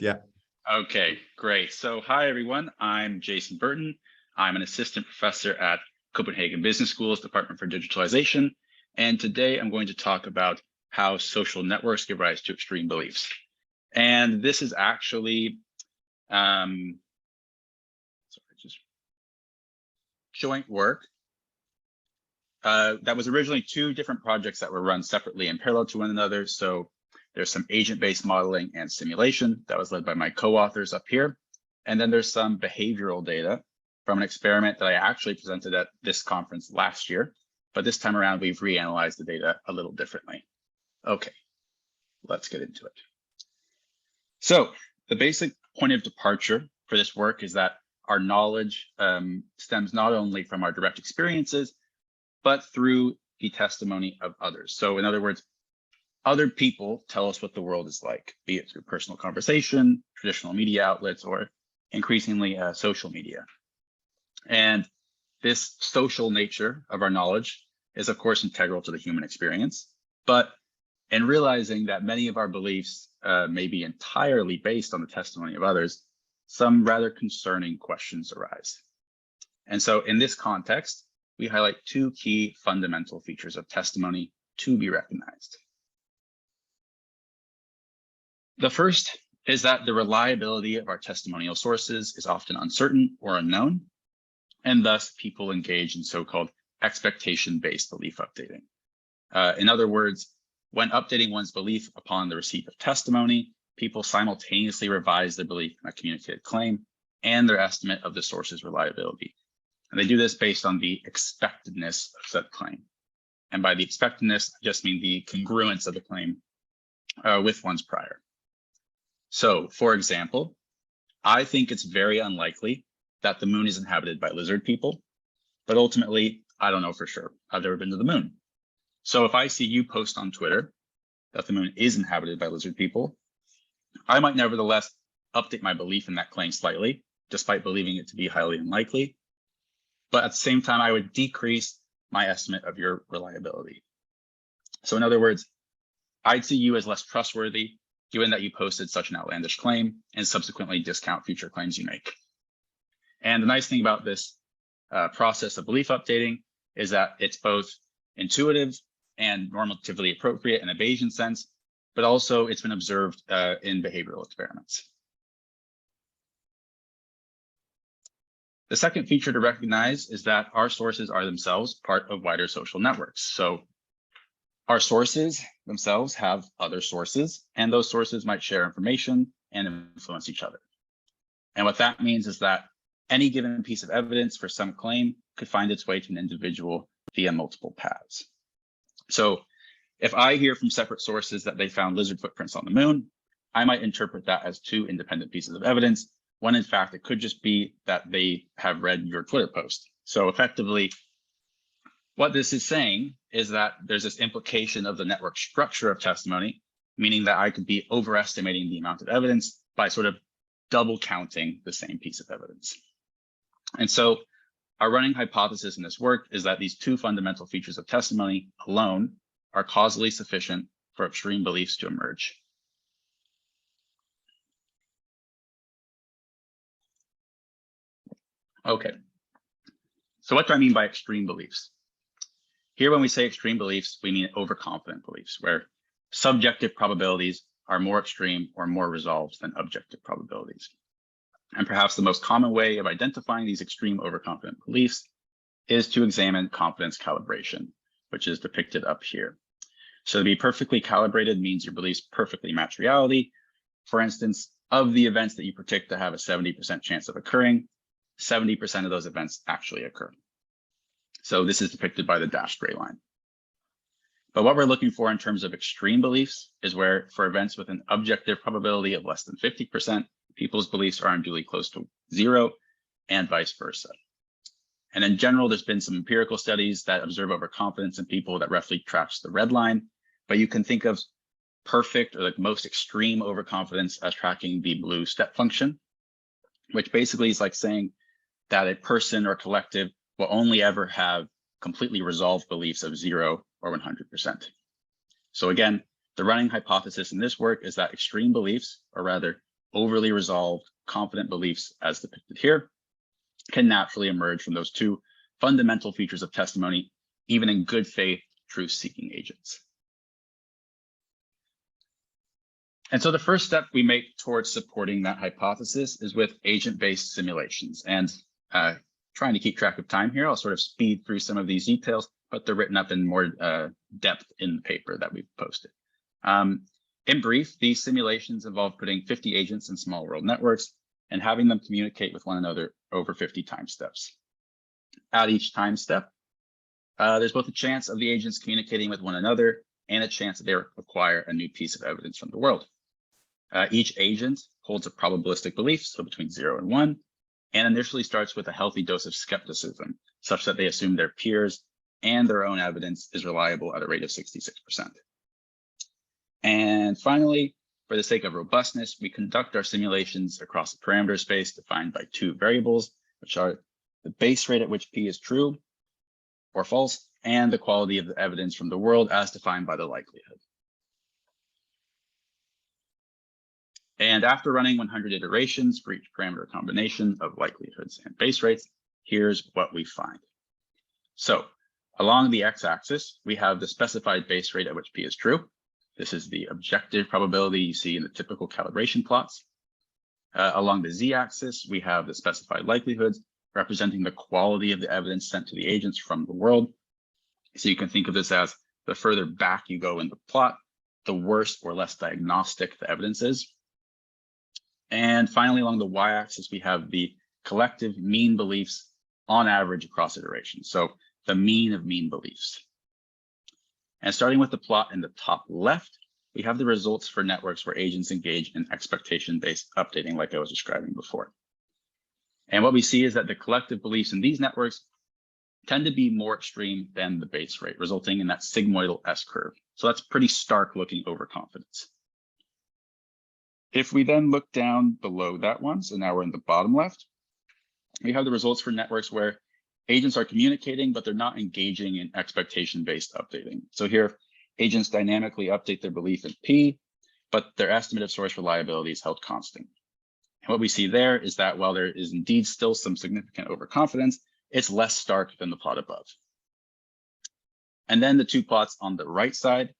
Yeah. Okay, great. So hi, everyone. I'm Jason Burton. I'm an assistant professor at Copenhagen Business School's Department for Digitalization. And today I'm going to talk about how social networks give rise to extreme beliefs. And this is actually joint work that was originally two different projects that were run separately and parallel to one another. So there's some agent-based modeling and simulation that was led by my co-authors up here. And then there's some behavioral data from an experiment that I actually presented at this conference last year. But this time around, we've reanalyzed the data a little differently. Okay, let's get into it. So the basic point of departure for this work is that our knowledge stems not only from our direct experiences, but through the testimony of others. So in other words, other people tell us what the world is like, be it through personal conversation, traditional media outlets, or increasingly social media. And this social nature of our knowledge is, of course, integral to the human experience. But in realizing that many of our beliefs may be entirely based on the testimony of others, some rather concerning questions arise. And so in this context, we highlight two key fundamental features of testimony to be recognized. The first is that the reliability of our testimonial sources is often uncertain or unknown, and thus people engage in so-called expectation-based belief updating. In other words, when updating one's belief upon the receipt of testimony, people simultaneously revise their belief in a communicated claim and their estimate of the source's reliability. And they do this based on the expectedness of said claim. And by the expectedness, I just mean the congruence of the claim with one's prior. So, for example, I think it's very unlikely that the moon is inhabited by lizard people, but ultimately, I don't know for sure. I've never been to the moon. So if I see you post on Twitter that the moon is inhabited by lizard people, I might nevertheless update my belief in that claim slightly, despite believing it to be highly unlikely. But at the same time, I would decrease my estimate of your reliability. So in other words, I'd see you as less trustworthy, given that you posted such an outlandish claim and subsequently discount future claims you make. And the nice thing about this process of belief updating is that it's both intuitive and normatively appropriate in a Bayesian sense, but also it's been observed in behavioral experiments. The second feature to recognize is that our sources are themselves part of wider social networks. So our sources themselves have other sources, and those sources might share information and influence each other. And what that means is that any given piece of evidence for some claim could find its way to an individual via multiple paths. So if I hear from separate sources that they found lizard footprints on the moon, I might interpret that as two independent pieces of evidence, when in fact it could just be that they have read your Twitter post. So effectively, what this is saying is that there's this implication of the network structure of testimony, meaning that I could be overestimating the amount of evidence by sort of double counting the same piece of evidence. And so our running hypothesis in this work is that these two fundamental features of testimony alone are causally sufficient for extreme beliefs to emerge. Okay, so what do I mean by extreme beliefs? Here, when we say extreme beliefs, we mean overconfident beliefs, where subjective probabilities are more extreme or more resolved than objective probabilities. And perhaps the most common way of identifying these extreme overconfident beliefs is to examine confidence calibration, which is depicted up here. So to be perfectly calibrated means your beliefs perfectly match reality. For instance, of the events that you predict to have a 70% chance of occurring, 70% of those events actually occur. So this is depicted by the dashed gray line. But what we're looking for in terms of extreme beliefs is where, for events with an objective probability of less than 50%, people's beliefs are unduly close to zero, and vice versa. And in general, there's been some empirical studies that observe overconfidence in people that roughly tracks the red line, but you can think of perfect or like most extreme overconfidence as tracking the blue step function, which basically is like saying that a person or collective will only ever have completely resolved beliefs of 0 or 100%. So again, the running hypothesis in this work is that extreme beliefs, or rather overly resolved, confident beliefs, as depicted here, can naturally emerge from those two fundamental features of testimony, even in good faith, truth-seeking agents. And so the first step we make towards supporting that hypothesis is with agent-based simulations. And trying to keep track of time here, I'll sort of speed through some of these details, but they're written up in more depth in the paper that we've posted. In brief, these simulations involve putting 50 agents in small world networks and having them communicate with one another over 50 time steps. At each time step, there's both a chance of the agents communicating with one another and a chance that they acquire a new piece of evidence from the world. Each agent holds a probabilistic belief, so between 0 and 1, and initially starts with a healthy dose of skepticism, such that they assume their peers and their own evidence is reliable at a rate of 66%. And finally, for the sake of robustness, we conduct our simulations across a parameter space defined by two variables, which are the base rate at which P is true or false, and the quality of the evidence from the world as defined by the likelihood. And after running 100 iterations for each parameter combination of likelihoods and base rates, here's what we find. So along the x-axis, we have the specified base rate at which P is true. This is the objective probability you see in the typical calibration plots. Along the z-axis, we have the specified likelihoods representing the quality of the evidence sent to the agents from the world. So you can think of this as the further back you go in the plot, the worse or less diagnostic the evidence is. And finally, along the y-axis, we have the collective mean beliefs on average across iterations. So the mean of mean beliefs. And starting with the plot in the top left, we have the results for networks where agents engage in expectation-based updating, like I was describing before. And what we see is that the collective beliefs in these networks tend to be more extreme than the base rate, resulting in that sigmoidal S-curve. So that's pretty stark looking overconfidence. If we then look down below that one, so now we're in the bottom left, we have the results for networks where agents are communicating, but they're not engaging in expectation-based updating. So here, agents dynamically update their belief in P, but their estimate of source reliability is held constant. And what we see there is that while there is indeed still some significant overconfidence, it's less stark than the plot above. And then the two plots on the right side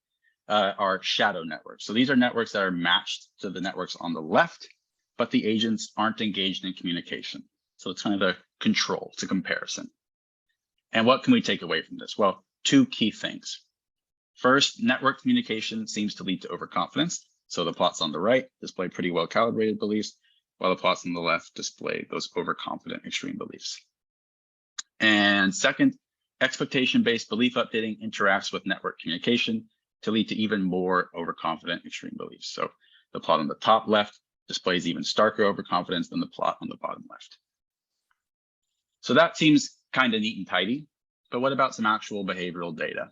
are shadow networks. So these are networks that are matched to the networks on the left, but the agents aren't engaged in communication. So it's kind of a control, it's a comparison. And what can we take away from this? Well, two key things. First, network communication seems to lead to overconfidence. So the plots on the right display pretty well calibrated beliefs, while the plots on the left display those overconfident extreme beliefs. And second, expectation-based belief updating interacts with network communication to lead to even more overconfident extreme beliefs. So the plot on the top left displays even starker overconfidence than the plot on the bottom left. So that seems kind of neat and tidy, but what about some actual behavioral data?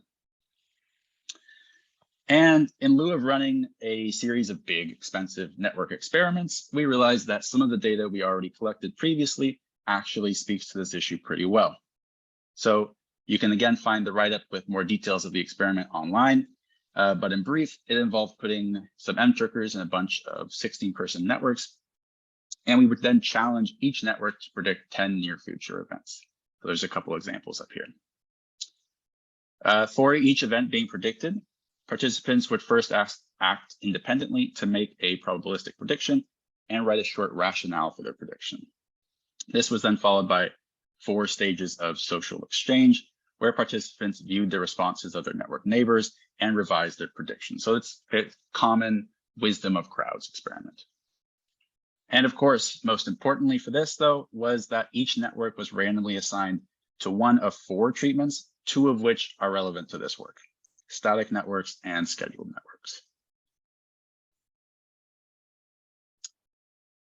And in lieu of running a series of big, expensive network experiments, we realized that some of the data we already collected previously actually speaks to this issue pretty well. So you can again find the write-up with more details of the experiment online, but in brief, it involved putting some M-trickers in a bunch of 16-person networks, and we would then challenge each network to predict 10 near future events. So there's a couple examples up here. For each event being predicted, participants would first act independently to make a probabilistic prediction and write a short rationale for their prediction. This was then followed by 4 stages of social exchange, where participants viewed the responses of their network neighbors and revised their predictions. So it's a common wisdom of crowds experiment. And of course, most importantly for this, though, was that each network was randomly assigned to one of 4 treatments, 2 of which are relevant to this work: static networks and scheduled networks.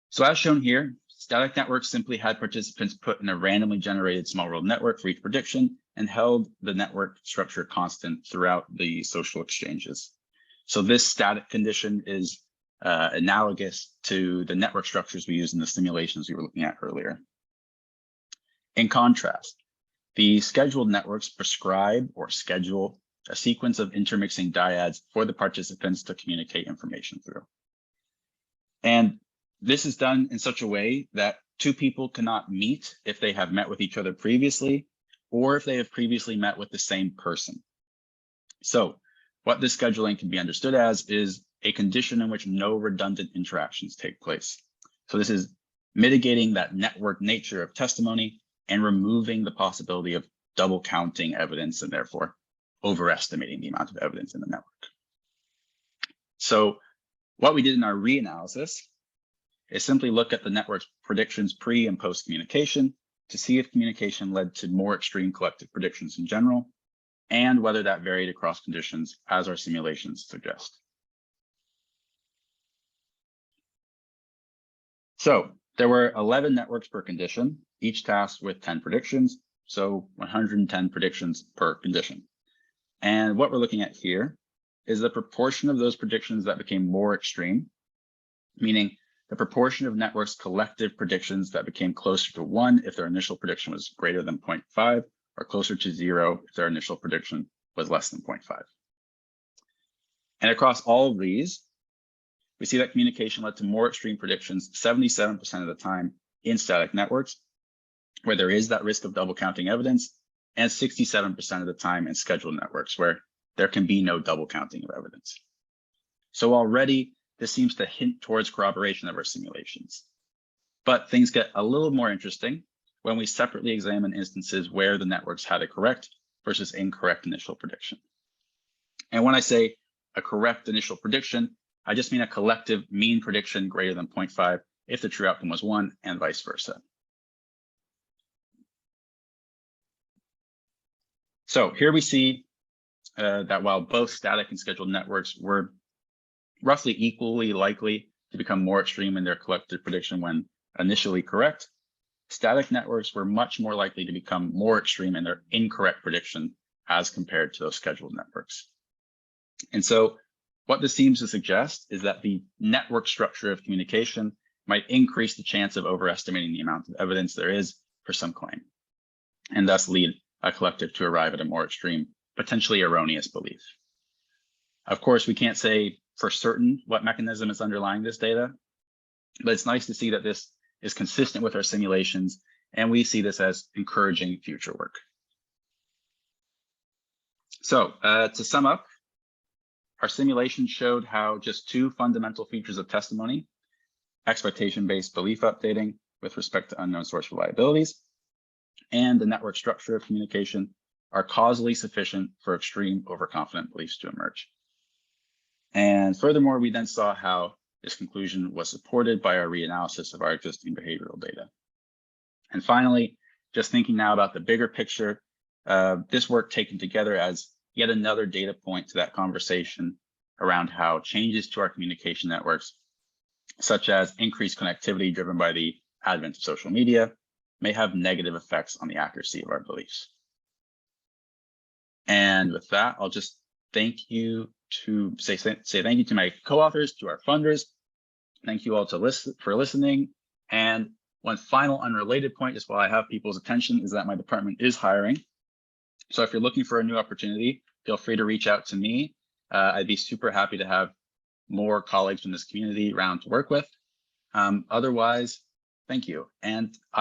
So as shown here, static networks simply had participants put in a randomly generated small world network for each prediction and held the network structure constant throughout the social exchanges. So this static condition is analogous to the network structures we used in the simulations we were looking at earlier. In contrast, the scheduled networks prescribe or schedule a sequence of intermixing dyads for the participants to communicate information through. And This is done in such a way that two people cannot meet if they have met with each other previously, or if they have previously met with the same person. So what this scheduling can be understood as is a condition in which no redundant interactions take place. So this is mitigating that network nature of testimony and removing the possibility of double counting evidence and therefore overestimating the amount of evidence in the network. So what we did in our reanalysis is simply look at the network's predictions pre and post communication to see if communication led to more extreme collective predictions in general, and whether that varied across conditions as our simulations suggest. So there were 11 networks per condition, each tasked with 10 predictions, so 110 predictions per condition. And what we're looking at here is the proportion of those predictions that became more extreme, meaning the proportion of networks' collective predictions that became closer to 1 if their initial prediction was greater than 0.5, or closer to 0 if their initial prediction was less than 0.5. And across all of these, we see that communication led to more extreme predictions 77% of the time in static networks, where there is that risk of double counting evidence, and 67% of the time in scheduled networks, where there can be no double counting of evidence. So already, this seems to hint towards corroboration of our simulations. But things get a little more interesting when we separately examine instances where the networks had a correct versus incorrect initial prediction. And when I say a correct initial prediction, I just mean a collective mean prediction greater than 0.5 if the true outcome was 1 and vice versa. So here we see that while both static and scheduled networks were roughly equally likely to become more extreme in their collective prediction when initially correct, static networks were much more likely to become more extreme in their incorrect prediction as compared to those scheduled networks. And so what this seems to suggest is that the network structure of communication might increase the chance of overestimating the amount of evidence there is for some claim, and thus lead a collective to arrive at a more extreme, potentially erroneous belief. Of course, we can't say for certain what mechanism is underlying this data, but it's nice to see that this is consistent with our simulations, and we see this as encouraging future work. So to sum up, our simulation showed how just two fundamental features of testimony, expectation-based belief updating with respect to unknown source reliabilities, and the network structure of communication are causally sufficient for extreme overconfident beliefs to emerge. And furthermore, we then saw how this conclusion was supported by our reanalysis of our existing behavioral data. And finally, just thinking now about the bigger picture, this work taken together as yet another data point to that conversation around how changes to our communication networks, such as increased connectivity driven by the advent of social media, may have negative effects on the accuracy of our beliefs. And with that, I'll just say thank you to my co-authors, to our funders. Thank you all for listening. And one final unrelated point, just while I have people's attention, is that my department is hiring. So if you're looking for a new opportunity, feel free to reach out to me. I'd be super happy to have more colleagues from this community around to work with. Otherwise, thank you. And